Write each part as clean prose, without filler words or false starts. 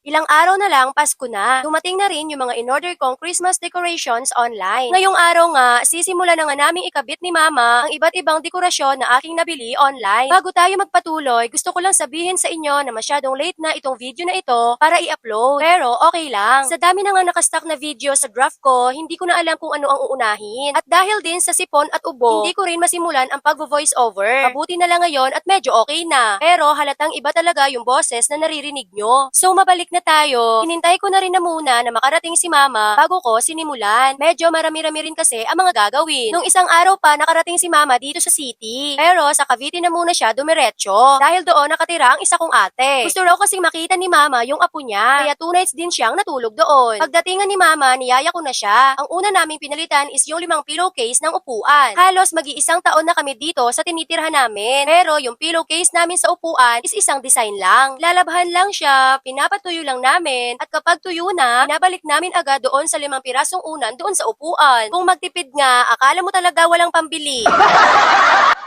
Ilang araw na lang Pasko na. Dumating na rin yung mga in-order kong Christmas decorations online. Ngayong araw nga, sisimula na nga naming ikabit ni Mama ang iba't ibang dekorasyon na aking nabili online. Bago tayo magpatuloy, gusto ko lang sabihin sa inyo na masyadong late na itong video na ito para i-upload. Pero okay lang. Sa dami na nga nakastock na video sa draft ko, hindi ko na alam kung ano ang uunahin. At dahil din sa sipon at ubo, hindi ko rin masimulan ang pag-voice over. Mabuti na lang ngayon at medyo okay na. Pero halatang iba talaga yung boses na naririnig nyo. So mabalik na tayo. Hinintay ko na rin na muna na makarating si Mama bago ko sinimulan. Medyo marami-rami rin kasi ang mga gagawin. Nung isang araw pa nakarating si Mama dito sa city. Pero sa Cavite na muna siya dumiretso. Dahil doon nakatira ang isa kong ate. Gusto raw kasing makita ni Mama yung apo niya. Kaya 2 nights din siyang natulog doon. Pagdatingan ni Mama, niyaya ko na siya. Ang una naming pinalitan is yung 5 pillowcase ng upuan. Halos mag-iisang taon na kami dito sa tinitirhan namin. Pero yung pillowcase namin sa upuan is isang design lang. Lalabhan lang siya, pinapatuyo lang namin, at kapag tuyo na, pinabalik namin agad doon sa 5 pirasong unan doon sa upuan. Kung magtipid nga, akala mo talaga walang pambili.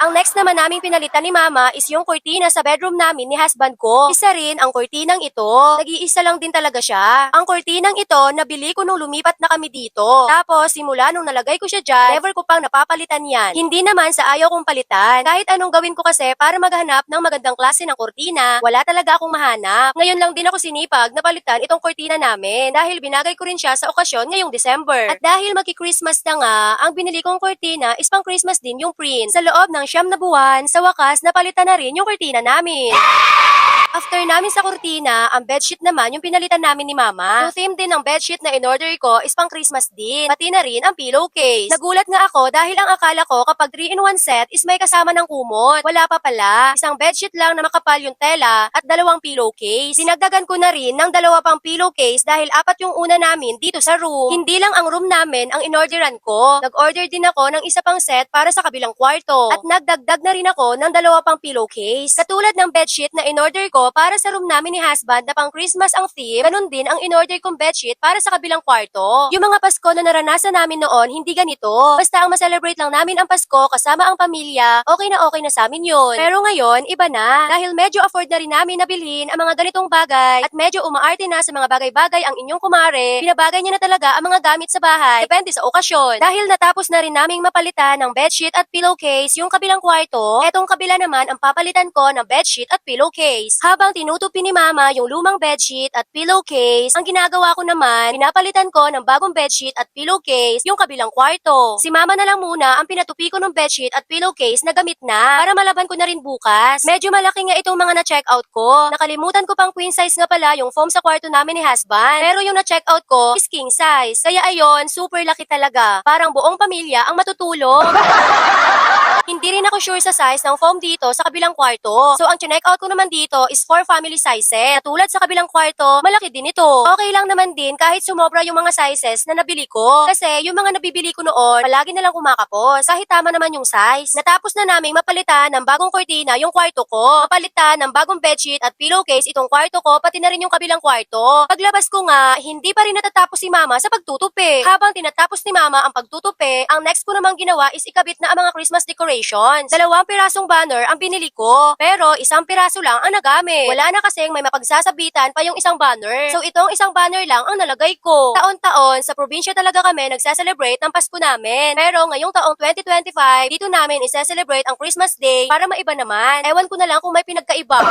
Ang next naman naming pinalitan ni Mama is yung kurtina sa bedroom namin ni husband ko. Isa rin ang kurtinang ito. Nag-iisa lang din talaga siya. Ang kurtinang ito, nabili ko nung lumipat na kami dito. Tapos, simula nung nalagay ko siya dyan, never ko pang napapalitan yan. Hindi naman sa ayaw kong palitan. Kahit anong gawin ko kasi para maghanap ng magandang klase ng kurtina, wala talaga akong mahanap. Ngayon lang din ako sinipag na palitan itong kurtina namin dahil binagay ko rin siya sa okasyon ngayong December. At dahil magki-Christmas na nga, ang binili kong kurtina is pang Christmas din yung print. Sa loob ng 9 na buwan, sa wakas, napalitan na rin yung kurtina namin. After namin sa kurtina, ang bedsheet naman yung pinalitan namin ni Mama. Yung theme din ng bedsheet na in-order ko is pang Christmas din. Pati na rin ang pillowcase. Nagulat nga ako dahil ang akala ko kapag 3-in-1 set is may kasama ng kumot. Wala pa pala. Isang bedsheet lang na makapal yung tela at 2 pillowcase. Dinagdagan ko na rin ng 2 pang pillowcase dahil 4 yung una namin dito sa room. Hindi lang ang room namin ang in-orderan ko. Nag-order din ako ng isa pang set para sa kabilang kwarto. At nagdagdag na rin ako ng 2 pang pillowcase. Katulad ng bedsheet na in-order ko para sa room namin ni husband na pang Christmas ang theme, ganun din ang in-order kong bedsheet para sa kabilang kwarto. Yung mga Pasko na naranasan namin noon, hindi ganito. Basta ang ma-celebrate lang namin ang Pasko kasama ang pamilya, okay na sa amin yun. Pero ngayon, iba na. Dahil medyo afford na rin namin nabilhin ang mga ganitong bagay at medyo umaarte na sa mga bagay-bagay ang inyong kumare, binabagay niya na talaga ang mga gamit sa bahay, depende sa okasyon. Dahil natapos na rin naming mapalitan ng bedsheet at pillowcase yung kabilang kwarto, etong kabila naman ang papalitan ko ng bedsheet at pillowcase. Habang tinutupi ni Mama yung lumang bedsheet at pillowcase, ang ginagawa ko naman, pinapalitan ko ng bagong bedsheet at pillowcase yung kabilang kwarto. Si Mama na lang muna ang pinatupi ko ng bedsheet at pillowcase na gamit na para malaban ko na rin bukas. Medyo malaki nga itong mga na-check out ko. Nakalimutan ko pang queen size nga pala yung foam sa kwarto namin ni husband. Pero yung na-check out ko is king size. Kaya ayon, super laki talaga. Parang buong pamilya ang matutulog. Hindi rin ako sure sa size ng foam dito sa kabilang kwarto. So ang check out ko naman dito is for family sizes. Tulad sa kabilang kwarto, malaki din ito. Okay lang naman din kahit sumobra yung mga sizes na nabili ko. Kasi yung mga nabibili ko noon, palagi na lang kumakapos. Kahit tama naman yung size. Natapos na naming mapalitan ng bagong kurtina yung kwarto ko. Mapalitan ng bagong bedsheet at pillowcase itong kwarto ko, pati na rin yung kabilang kwarto. Paglabas ko nga, hindi pa rin natatapos si Mama sa pagtutupi. Habang tinatapos ni Mama ang pagtutupi, ang next ko namang ginawa is ikabit na ang mga Christmas decorations. 2 pirasong banner ang binili ko, pero 1 piraso lang ang nagamit. Wala na kasing may mapagsasabitan pa yung isang banner. So itong isang banner lang ang nalagay ko. Taon-taon, sa probinsya talaga kami nagsa-celebrate ng Pasko namin. Pero ngayong taong 2025, dito namin isa-celebrate ang Christmas Day para maiba naman. Ewan ko na lang kung may pinagkaiba.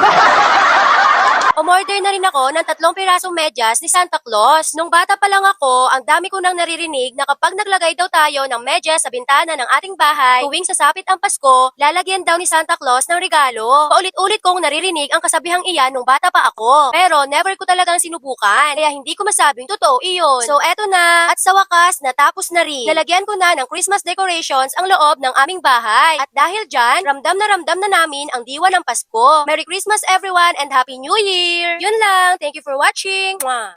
Umorder na rin ako ng 3 pirasong medyas ni Santa Claus. Nung bata pa lang ako, ang dami ko nang naririnig na kapag naglagay daw tayo ng medyas sa bintana ng ating bahay, tuwing sasapit ang Pasko, lalagyan daw ni Santa Claus ng regalo. Paulit-ulit kong naririnig ang kasabihang iyan nung bata pa ako. Pero never ko talagang sinubukan, kaya hindi ko masabing totoo iyon. So eto na, at sa wakas, natapos na rin. Nalagyan ko na ng Christmas decorations ang loob ng aming bahay. At dahil dyan, ramdam na namin ang diwa ng Pasko. Merry Christmas everyone and Happy New Year! Yun lang, thank you for watching! Mwah!